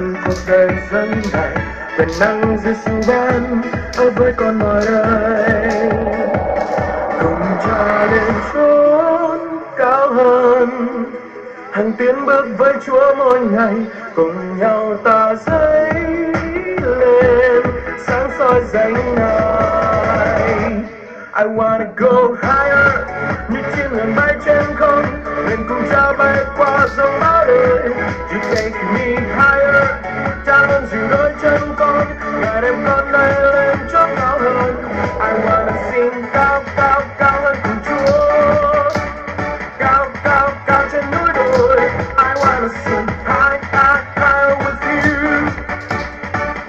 chọn cuộc đời dân này quyền năng Giêsu ban ở với con mọi đời, cùng cha lên chốn cao hơn, hằng tiến bước với Chúa mỗi ngày, cùng nhau ta dấy lên sáng soi danh Ngài. I wanna go higher, như chim ngàn bay trên không, nguyện cùng Cha bay qua dòng bão đời. You take me higher, Cha luôn dìu đôi chân con, Ngài đem con bay lên chỗ cao hơn. I wanna sing cao cao cao hơn cùng Chúa, cao cao cao trên núi đồi. I wanna sing high high higher with you,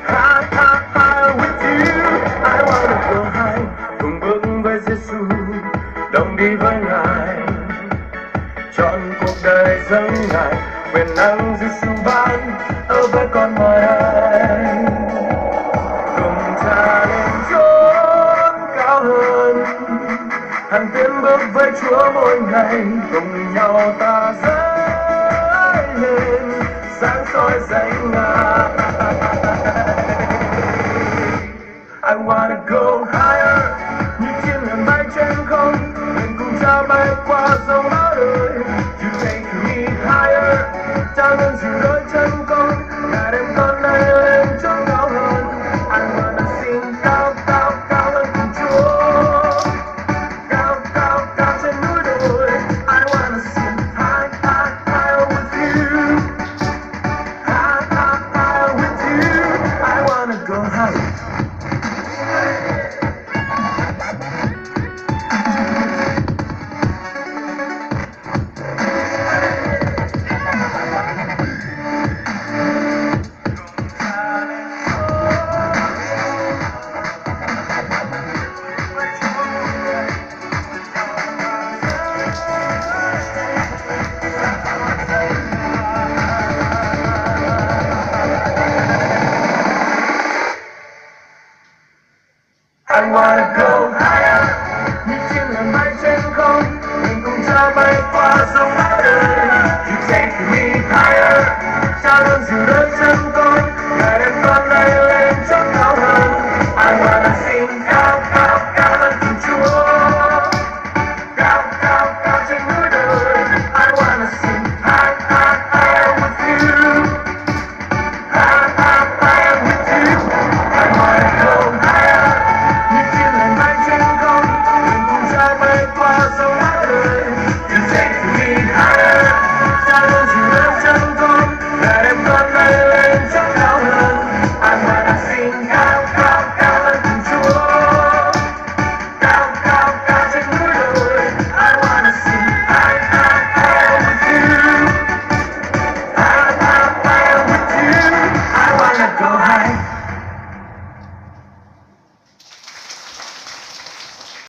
high high higher with you. I wanna go high, cùng bước với Giêsu, đồng đi với Ngài, chọn cuộc đời dâng Ngài, quyền năng Giêsu ban ở với con mọi ai, cùng Cha lên chốn cao hơn, hằng tiến bước với Chúa mỗi ngày, cùng nhau ta dấy lên sáng soi danh Ngài. I wanna go higher, như chim ngàn bay trên không, nguyện cùng Cha bay qua dòng bão đời. You take me higher, Cha luôn dìu đôi chân